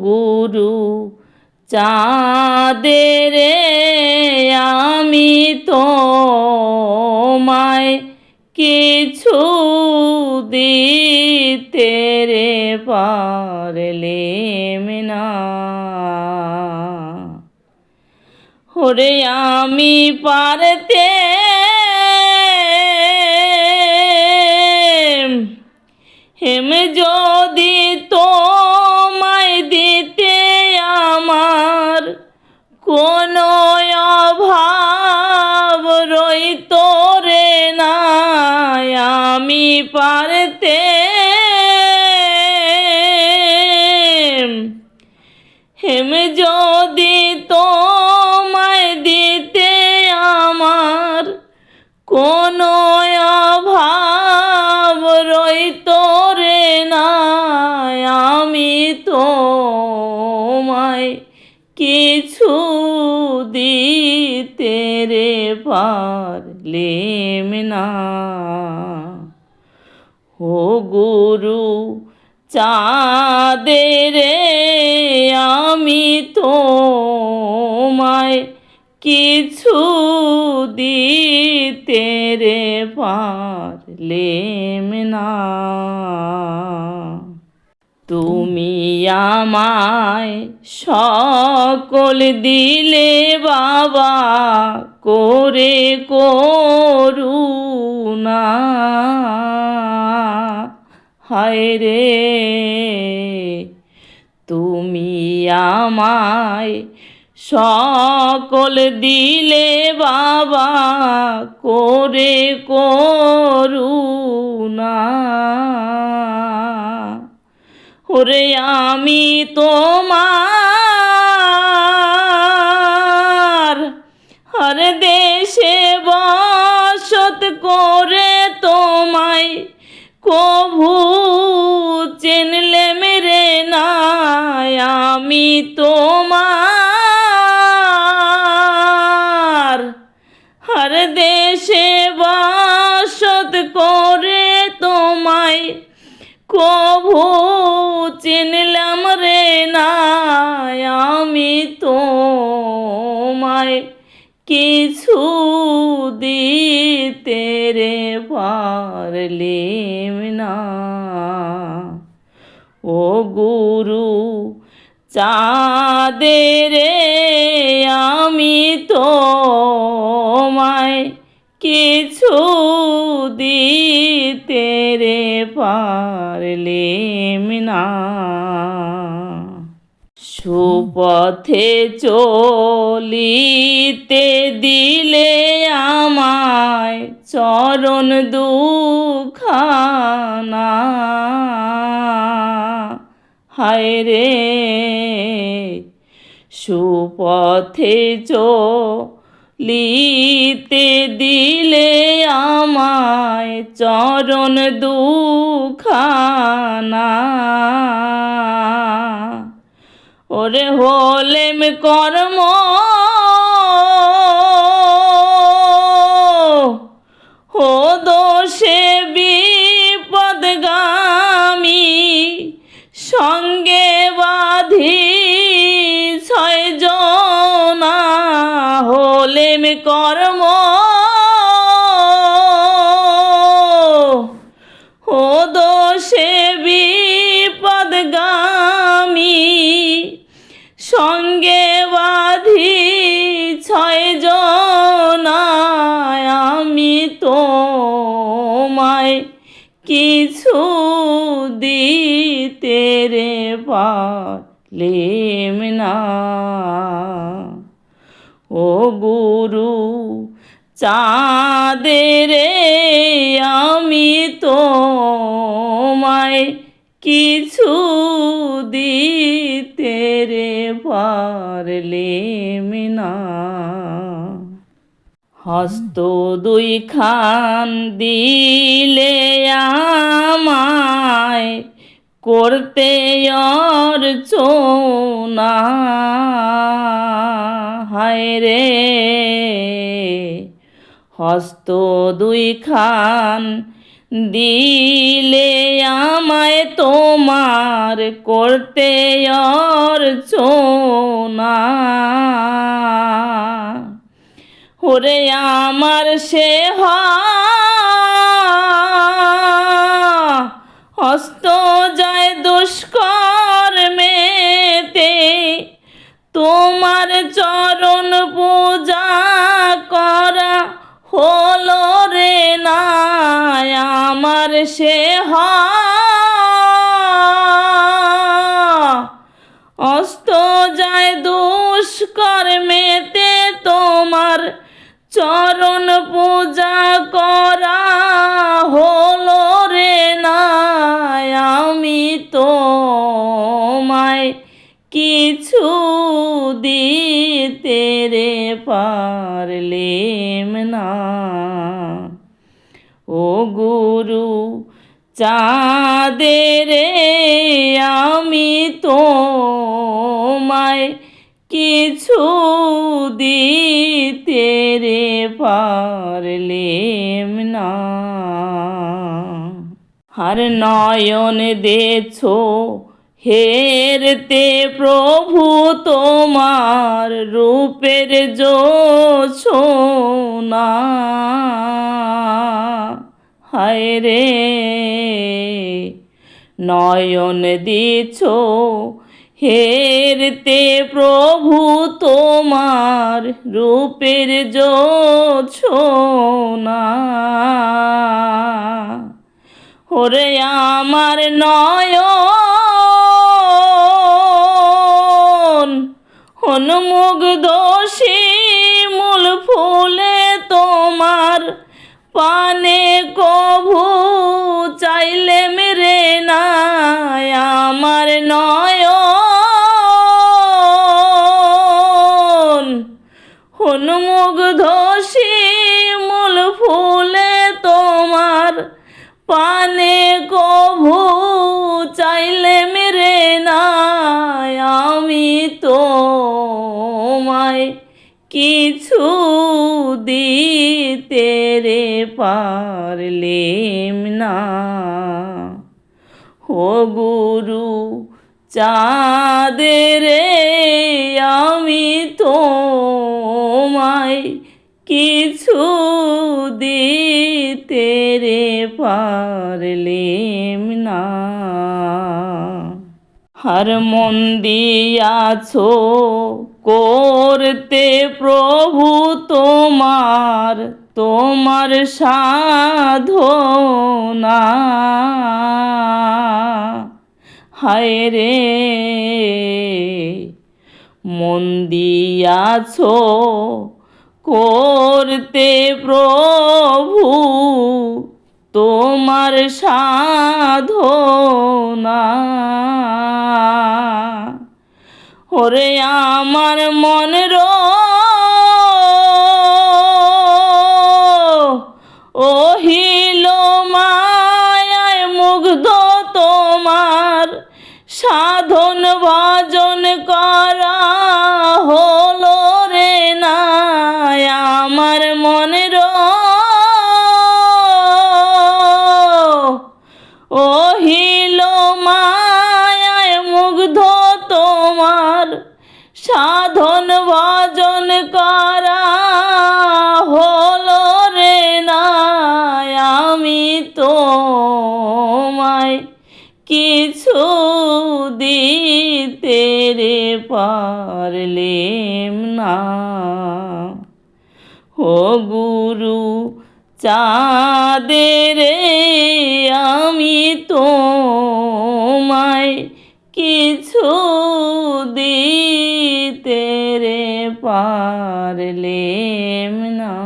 গুরু চাঁদের আমি তোমায় কিছু দিতে রে পারলেম না। ওরে আমি পারতে হেম যদি তোমায় দিতে আমার কোনো অভাব রইত রে না। আমি পারতে হেম যদি তোমায় দিতে আমার কোনো অভাব রইত রে না। আমি তোমায় কিছু দিতে রে পারলেম না। ও গুরু চাঁদের আমি তোমায় কিছু দিতে রে পারলেম না। তুমি আমায় সকল দিলে বাবা করে করুণা। হায় রে তুমি আমায় সকল দিলে বাবা করে করুণা। ওরে আমি তোমার হর দেশে বসত করে তোমায় কভু চিনলেম রে না। আমি তোমার হর দেশে বসত করে তোমায় কভু চিনলাম রে না। আমি তোমায় কিছু দিতে রে পারলেম না। ও গুরু চাঁদের আমি তোমায় কিছু দিতে রে পারলেম না। সুপথে চলিতে দিলে আমায় চরণ দুখানা। হায় রে সুপথে চলিতে দিলে আমায় চরণ দুখানা। ওরে হলেম কর্ম ও দোষে বিপদগামী সঙ্গে বাঁধি ছয়জনা। হলেম কর্ম ও দোষে বিপদগামী সঙ্গে বাঁধি ছয়জনা। আমি তোমায় কিছু দিতে রে পারলেম না। ও গুরু চাঁদের আমি তোমায় কিছু দিতে রে পারলেম না। হস্ত দুইখান দিলে আমায় করতে অর্চনা। হায় রে হস্ত দুইখান দিলে আমায় তোমার করতে অর্চনা। ওরে আমার সে হস্ত যায় দুষ্কর্মেতে, তোমার চরণ পূজা করা হলো রে না। আমার সে হস্ত যায় দুষ্কর্মেতে, তোমার চরণ পূজা করা হলো রে না। আমি তোমায় কিছু দিতে রে পারলেম না। ও গুরু চাঁদের আমি তোমায় কিছু দিতে রে পারলেম না। আর নয়ন দেছো হেরতে প্রভু তোমার রূপের জোছনা। হায় রে নয়ন দিছো হেরতে প্রভু তোমার রূপের জোছনা। ওরে আমার নয়ন মুগ্ধ শিমুল ফুলে তোমার পানে কভু চাইলে মেরে না। আমার নয়ন মুগ্ধ শিমুল ফুলে তোমার পানে কভু চাইলে মেরে না। আমি তোমায় কিছু দিতে রে পারলেম না। ও গুরু চাঁদের আমি তোমায় কিছু দিতে রে পারলেম না। আর মন দিয়াছো করতে প্রভু তোমার সাধনা। হায় রে মন দিয়াছো করতে প্রভু তোমার সাধনা। ওরে আমার মন ওহিল মায়ায় মুগ্ধ তোমার সাধন ভজন করা হলো রে না। আমার মনের ওহিল মায়ায় মুগ্ধ তোমার সাধন ভজন করা হলো রে না। আমি তোমায় কিছু দিতে রে পারলেম না। ও গুরু চাঁদের আমি তোমায় কিছু দিতে রে পারলেম না।